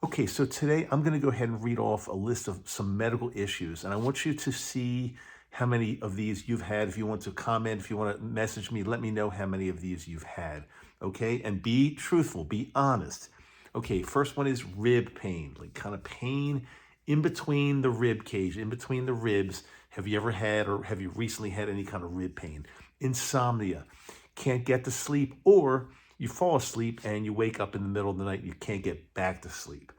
Okay, so today I'm going to go ahead and read off a list of some medical issues, and I want you to see how many of these you've had. If you want to comment, if you want to message me, let me know how many of these you've had. Okay, and be truthful, be honest. Okay, first one is rib pain, like kind of pain in between the rib cage, in between the ribs. Have you ever had or have you recently had any kind of rib pain? Insomnia, can't get to sleep, or you fall asleep and you wake up in the middle of the night and you can't get back to sleep.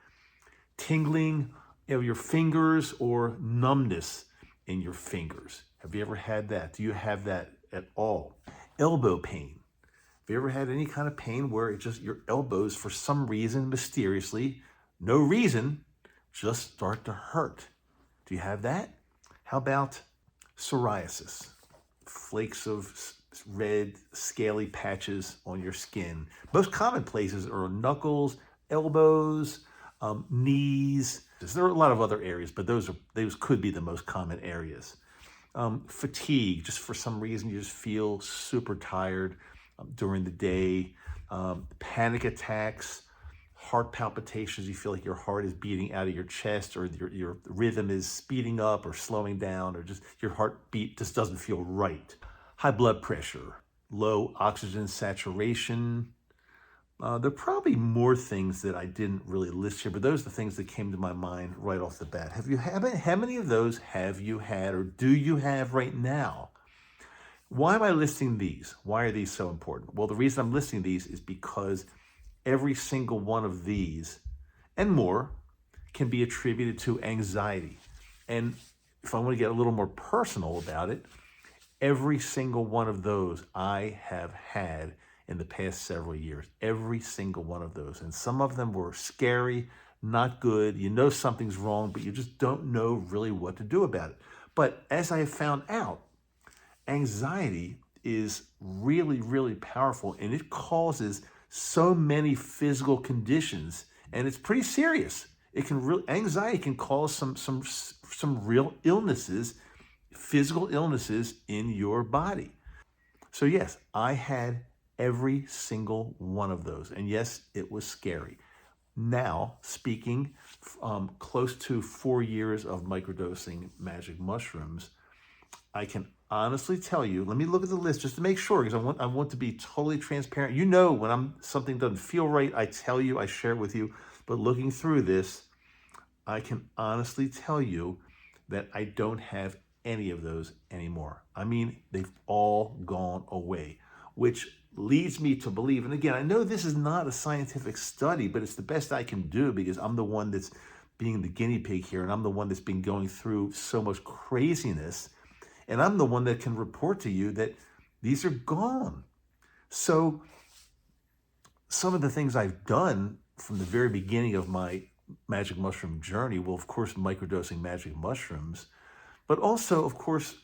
Tingling of your fingers or numbness in your fingers. Have you ever had that? Do you have that at all? Elbow pain. Have you ever had any kind of pain where it's just your elbows, for some reason, mysteriously, no reason, just start to hurt? Do you have that? How about psoriasis? Flakes of red, scaly patches on your skin. Most common places are knuckles, elbows, knees. There are a lot of other areas, but those could be the most common areas. Fatigue, just for some reason you just feel super tired during the day. Panic attacks, heart palpitations, you feel like your heart is beating out of your chest, or your rhythm is speeding up or slowing down, or just your heartbeat just doesn't feel right. High blood pressure, low oxygen saturation. There are probably more things that I didn't really list here, but those are the things that came to my mind right off the bat. How many of those have you had or do you have right now? Why am I listing these? Why are these so important? Well, the reason I'm listing these is because every single one of these and more can be attributed to anxiety. And if I want to get a little more personal about it, every single one of those I have had in the past several years. Every single one of those. And some of them were scary, not good. You know something's wrong, but you just don't know really what to do about it. But as I have found out, anxiety is really, really powerful, and it causes so many physical conditions, and it's pretty serious. Anxiety can cause some real illnesses, physical illnesses in your body. So yes, I had every single one of those. And yes, it was scary. Now, speaking close to 4 years of microdosing magic mushrooms, I can honestly tell you, let me look at the list just to make sure, because I want to be totally transparent. You know, when something doesn't feel right, I tell you, I share it with you. But looking through this, I can honestly tell you that I don't have any of those anymore. I mean, they've all gone away, which leads me to believe, and again, I know this is not a scientific study, but it's the best I can do because I'm the one that's being the guinea pig here, and I'm the one that's been going through so much craziness, and I'm the one that can report to you that these are gone. So some of the things I've done from the very beginning of my magic mushroom journey, well, of course, microdosing magic mushrooms, but also, of course,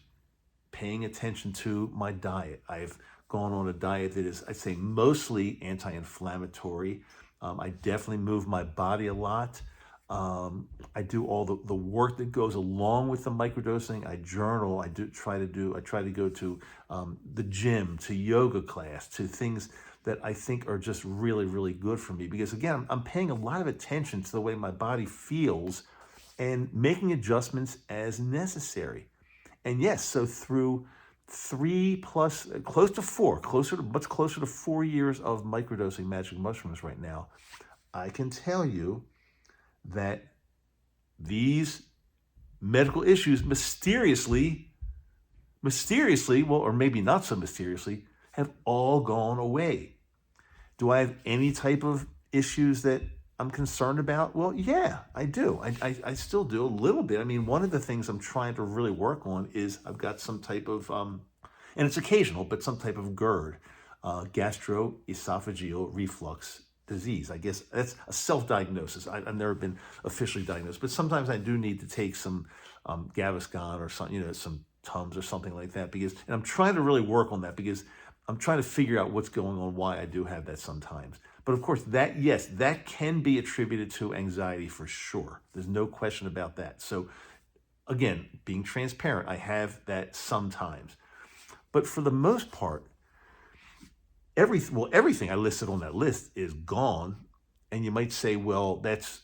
paying attention to my diet. I've gone on a diet that is, I'd say, mostly anti-inflammatory. I definitely move my body a lot. I do all the work that goes along with the microdosing. I journal. I try to go to the gym, to yoga class, to things that I think are just really, really good for me. Because again, I'm paying a lot of attention to the way my body feels and making adjustments as necessary. And yes, so through 3 plus, close to 4, much closer to 4 years of microdosing magic mushrooms right now, I can tell you that these medical issues mysteriously, well, or maybe not so mysteriously, have all gone away. Do I have any type of issues that I'm concerned about? Well, yeah, I do. I still do a little bit. I mean, one of the things I'm trying to really work on is I've got some type of, and it's occasional, but some type of GERD, gastroesophageal reflux disease. I guess that's a self-diagnosis. I've never been officially diagnosed, but sometimes I do need to take some Gaviscon or some, some Tums or something like that, and I'm trying to really work on that because I'm trying to figure out what's going on, why I do have that sometimes. But of course, that can be attributed to anxiety for sure. There's no question about that. So again, being transparent, I have that sometimes. But for the most part, everything I listed on that list is gone. And you might say, well, that's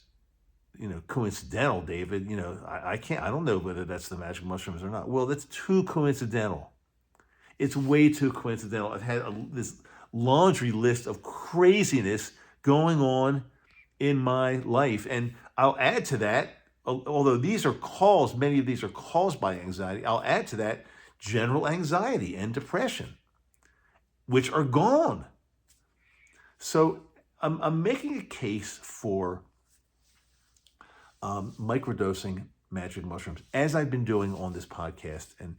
coincidental, David. I don't know whether that's the magic mushrooms or not. Well, that's too coincidental. It's way too coincidental. I've had this laundry list of craziness going on in my life. And I'll add to that, although many of these are caused by anxiety, I'll add to that general anxiety and depression, which are gone. So I'm making a case for microdosing magic mushrooms, as I've been doing on this podcast, and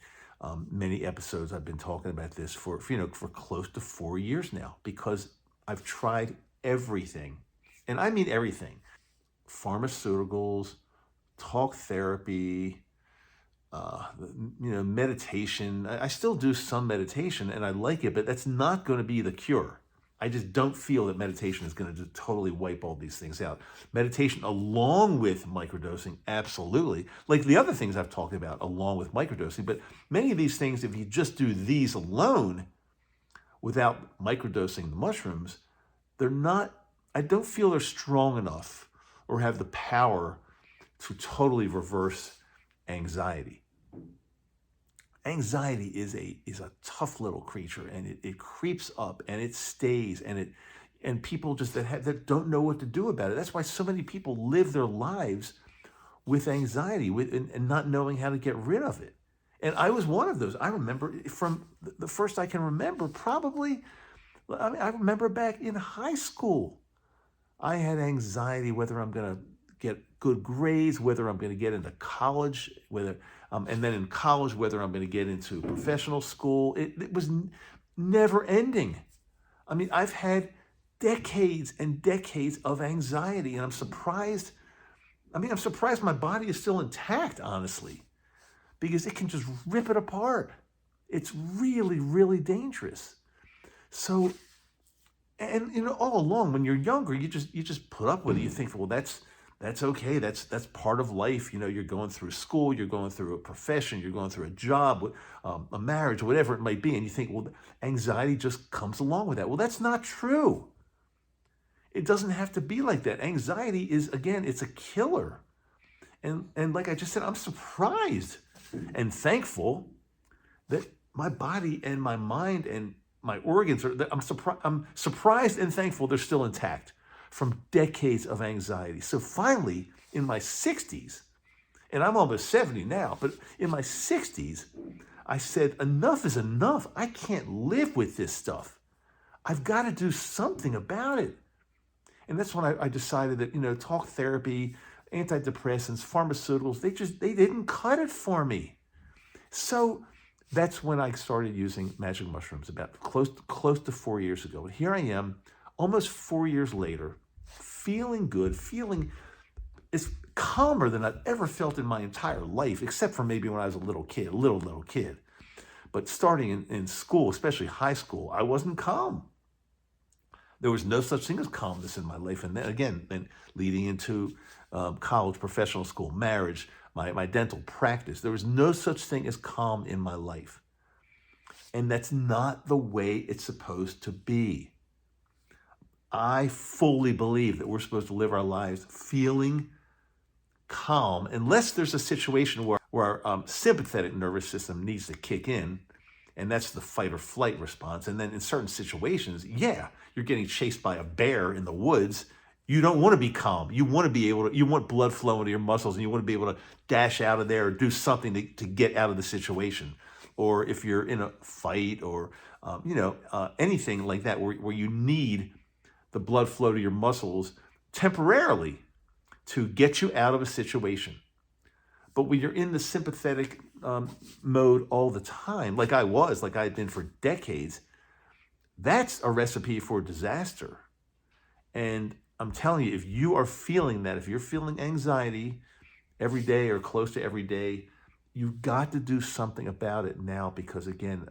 many episodes I've been talking about this for close to 4 years now, because I've tried everything, and I mean everything: pharmaceuticals, talk therapy, meditation. I still do some meditation, and I like it, but that's not going to be the cure. I just don't feel that meditation is going to just totally wipe all these things out. Meditation along with microdosing, absolutely. Like the other things I've talked about along with microdosing, but many of these things, if you just do these alone without microdosing the mushrooms, I don't feel they're strong enough or have the power to totally reverse anxiety. Anxiety is a tough little creature, and it creeps up and it stays, and people just that don't know what to do about it. That's why so many people live their lives with anxiety, and not knowing how to get rid of it. And I was one of those. I remember from the first I can remember, probably. I remember back in high school, I had anxiety whether I'm going to get good grades, whether I'm going to get into college, and then in college, whether I'm going to get into professional school. It was never ending. I mean, I've had decades and decades of anxiety, and I'm surprised my body is still intact, honestly, because it can just rip it apart. It's really, really dangerous. So, and all along, when you're younger, you just put up with it. You think, well, that's okay. That's part of life. You're going through school, you're going through a profession, you're going through a job, a marriage, whatever it might be. And you think, well, anxiety just comes along with that. Well, that's not true. It doesn't have to be like that. Anxiety is, again, it's a killer. And like I just said, I'm surprised and thankful that my body and my mind and my organs I'm surprised and thankful they're still intact from decades of anxiety. So finally, in my 60s, and I'm almost 70 now, but in my 60s, I said, enough is enough. I can't live with this stuff. I've got to do something about it. And that's when I decided that, talk therapy, antidepressants, pharmaceuticals, they didn't cut it for me. So that's when I started using magic mushrooms, about close to 4 years ago. And here I am, almost 4 years later, feeling good, feeling as calmer than I've ever felt in my entire life, except for maybe when I was a little kid. But starting in school, especially high school, I wasn't calm. There was no such thing as calmness in my life. And then again, leading into college, professional school, marriage, my dental practice, there was no such thing as calm in my life. And that's not the way it's supposed to be. I fully believe that we're supposed to live our lives feeling calm, unless there's a situation where our sympathetic nervous system needs to kick in, and that's the fight or flight response. And then in certain situations, you're getting chased by a bear in the woods. You don't want to be calm. You want blood flowing to your muscles, and you want to be able to dash out of there or do something to get out of the situation. Or if you're in a fight or anything like that where you need the blood flow to your muscles temporarily to get you out of a situation. But when you're in the sympathetic mode all the time, like I had been for decades, that's a recipe for disaster. And I'm telling you, if you are feeling that, if you're feeling anxiety every day or close to every day, you've got to do something about it now, because again,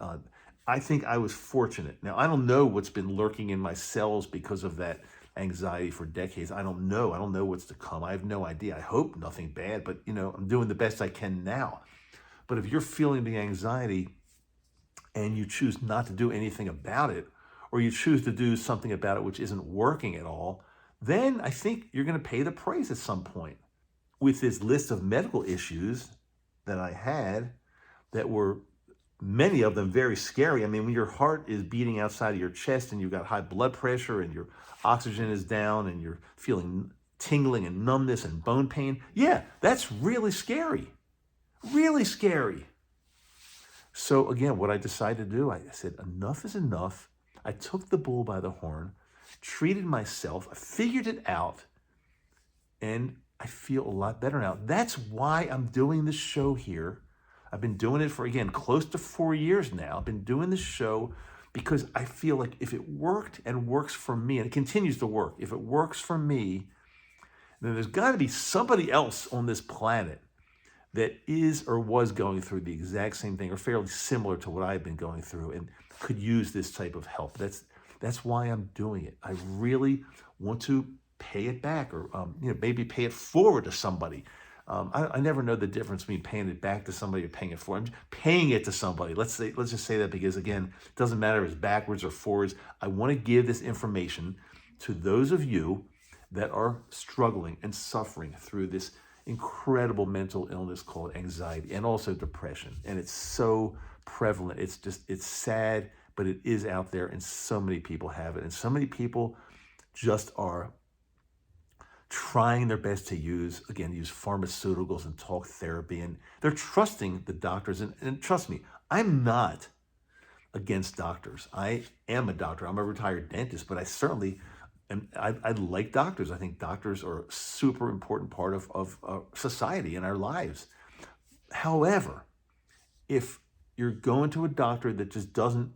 I think I was fortunate. Now, I don't know what's been lurking in my cells because of that anxiety for decades. I don't know. I don't know what's to come. I have no idea. I hope nothing bad, but I'm doing the best I can now. But if you're feeling the anxiety and you choose not to do anything about it, or you choose to do something about it which isn't working at all, then I think you're going to pay the price at some point. with this list of medical issues that I had that were many of them very scary. I mean, when your heart is beating outside of your chest and you've got high blood pressure and your oxygen is down and you're feeling tingling and numbness and bone pain, yeah, that's really scary. Really scary. So again, what I decided to do, I said, enough is enough. I took the bull by the horn, treated myself, I figured it out, and I feel a lot better now. That's why I'm doing this show here. I've been doing it for, again, close to 4 years now. I've been doing this show because I feel like if it worked and works for me, and it continues to work, if it works for me, then there's got to be somebody else on this planet that is or was going through the exact same thing or fairly similar to what I've been going through and could use this type of help. That's why I'm doing it. I really want to pay it back or maybe pay it forward to somebody. I never know the difference between paying it back to somebody or paying it forward. I'm just paying it to somebody. Let's just say that because, again, it doesn't matter if it's backwards or forwards. I want to give this information to those of you that are struggling and suffering through this incredible mental illness called anxiety and also depression. And it's so prevalent. It's sad, but it is out there and so many people have it. And so many people just are trying their best to use pharmaceuticals and talk therapy. And they're trusting the doctors. And trust me, I'm not against doctors. I am a doctor. I'm a retired dentist, but I certainly and I like doctors. I think doctors are a super important part of society in our lives. However, if you're going to a doctor that just doesn't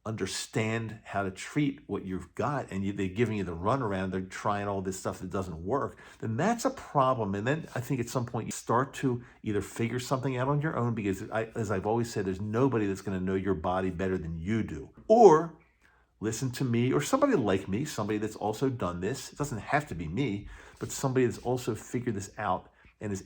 understand how to treat what you've got and they're giving you the runaround, they're trying all this stuff that doesn't work, then that's a problem. And then I think at some point you start to either figure something out on your own because, as I've always said, there's nobody that's going to know your body better than you do. Or listen to me or somebody like me, somebody that's also done this. It doesn't have to be me, but somebody that's also figured this out and was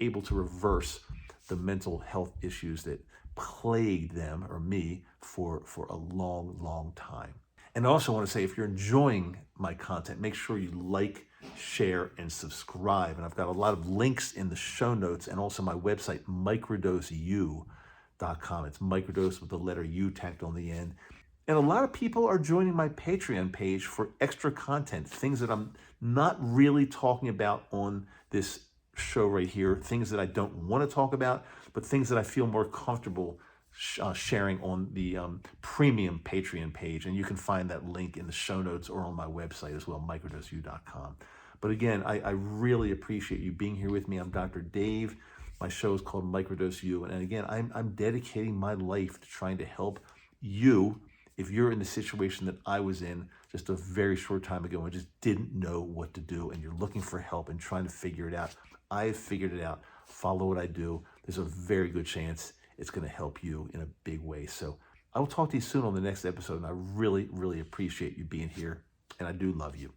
able to reverse the mental health issues that plagued them or me for a long, long time. And I also want to say, if you're enjoying my content, make sure you like, share, and subscribe. And I've got a lot of links in the show notes and also my website, microdoseu.com. It's microdose with the letter U tacked on the end. And a lot of people are joining my Patreon page for extra content, things that I'm not really talking about on this show right here, things that I don't want to talk about, but things that I feel more comfortable sharing on the premium Patreon page. And you can find that link in the show notes or on my website as well, microdoseu.com. But again, I really appreciate you being here with me. I'm Dr. Dave. My show is called Microdose U. And again, I'm dedicating my life to trying to help you if you're in the situation that I was in just a very short time ago and just didn't know what to do and you're looking for help and trying to figure it out. I've figured it out. Follow what I do. There's a very good chance it's going to help you in a big way. So I will talk to you soon on the next episode, and I really, really appreciate you being here, and I do love you.